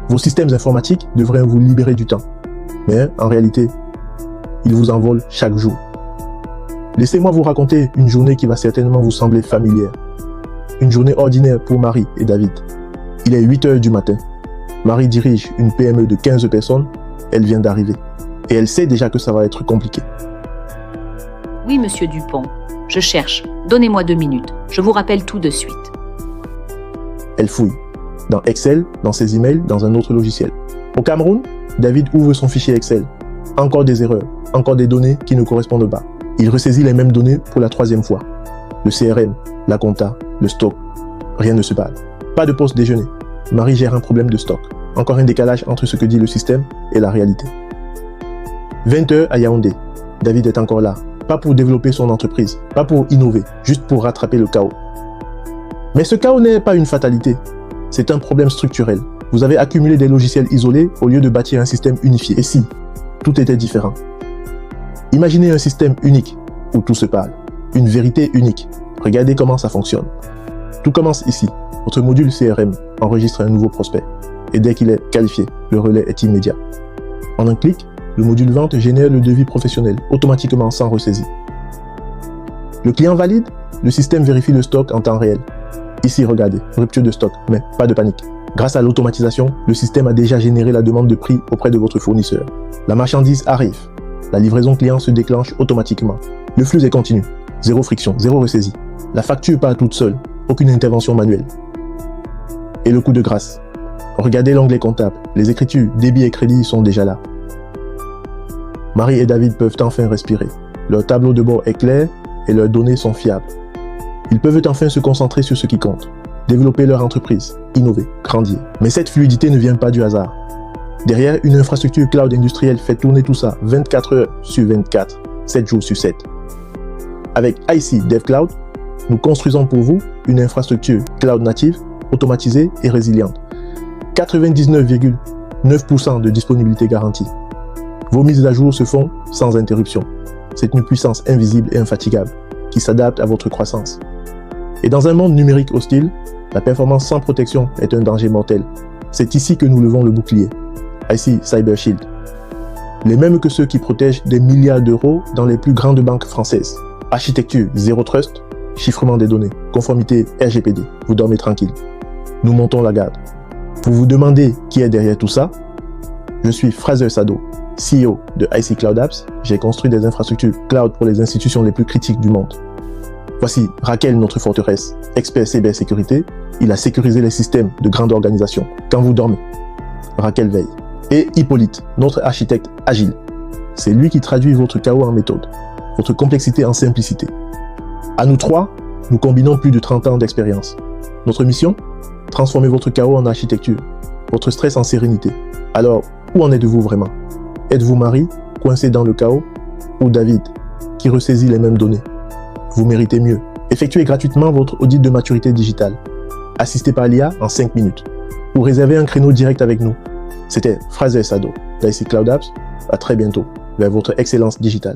Vos systèmes informatiques devraient vous libérer du temps. Mais en réalité, ils vous en volent chaque jour. Laissez-moi vous raconter une journée qui va certainement vous sembler familière. Une journée ordinaire pour Marie et David. Il est 8 h du matin. Marie dirige une PME de 15 personnes. Elle vient d'arriver. Et elle sait déjà que ça va être compliqué. Oui, monsieur Dupont. Je cherche. Donnez-moi 2 minutes. Je vous rappelle tout de suite. Elle fouille. Dans Excel, dans ses emails, dans un autre logiciel. Au Cameroun, David ouvre son fichier Excel. Encore des erreurs. Encore des données qui ne correspondent pas. Il ressaisit les mêmes données pour la 3e fois. Le CRM, la compta, le stock. Rien ne se parle. Pas de pause déjeuner. Marie gère un problème de stock. Encore un décalage entre ce que dit le système et la réalité. 20 h à Yaoundé. David est encore là. Pas pour développer son entreprise, pas pour innover, juste pour rattraper le chaos. Mais ce chaos n'est pas une fatalité. C'est un problème structurel. Vous avez accumulé des logiciels isolés au lieu de bâtir un système unifié. Et si tout était différent? Imaginez un système unique où tout se parle. Une vérité unique. Regardez comment ça fonctionne. Tout commence ici. Votre module CRM enregistre un nouveau prospect. Et dès qu'il est qualifié, le relais est immédiat. En un clic, le module vente génère le devis professionnel automatiquement sans ressaisie. Le client valide, le système vérifie le stock en temps réel. Ici, regardez, rupture de stock, mais pas de panique. Grâce à l'automatisation, le système a déjà généré la demande de prix auprès de votre fournisseur. La marchandise arrive. La livraison client se déclenche automatiquement. Le flux est continu. Zéro friction, zéro ressaisie. La facture part toute seule. Aucune intervention manuelle. Et le coup de grâce. Regardez l'onglet comptable. Les écritures, débit et crédit sont déjà là. Marie et David peuvent enfin respirer. Leur tableau de bord est clair et leurs données sont fiables. Ils peuvent enfin se concentrer sur ce qui compte. Développer leur entreprise, innover, grandir. Mais cette fluidité ne vient pas du hasard. Derrière, une infrastructure cloud industrielle fait tourner tout ça 24 heures sur 24, 7 jours sur 7. Avec IC DevCloud, nous construisons pour vous une infrastructure cloud native, automatisée et résiliente. 99,9% de disponibilité garantie. Vos mises à jour se font sans interruption. C'est une puissance invisible et infatigable qui s'adapte à votre croissance. Et dans un monde numérique hostile, la performance sans protection est un danger mortel. C'est ici que nous levons le bouclier. IC Cyber Shield. Les mêmes que ceux qui protègent des milliards d'euros dans les plus grandes banques françaises. Architecture Zero Trust, chiffrement des données, conformité RGPD. Vous dormez tranquille. Nous montons la garde. Vous vous demandez qui est derrière tout ça? Je suis Fraser Sado, CEO de IC Cloud Apps. J'ai construit des infrastructures cloud pour les institutions les plus critiques du monde. Voici Raquel, notre forteresse, expert cybersécurité. Il a sécurisé les systèmes de grandes organisations. Quand vous dormez, Raquel veille. Et Hippolyte, notre architecte agile. C'est lui qui traduit votre chaos en méthode, votre complexité en simplicité. À nous trois, nous combinons plus de 30 ans d'expérience. Notre mission? Transformer votre chaos en architecture, votre stress en sérénité. Alors, où en êtes-vous vraiment? Êtes-vous Marie, coincée dans le chaos, ou David, qui ressaisit les mêmes données? Vous méritez mieux. Effectuez gratuitement votre audit de maturité digitale. Assistez par l'IA en 5 minutes. Ou réservez un créneau direct avec nous. C'était Fraser Sado d'IC Cloud Apps. À très bientôt vers votre excellence digitale.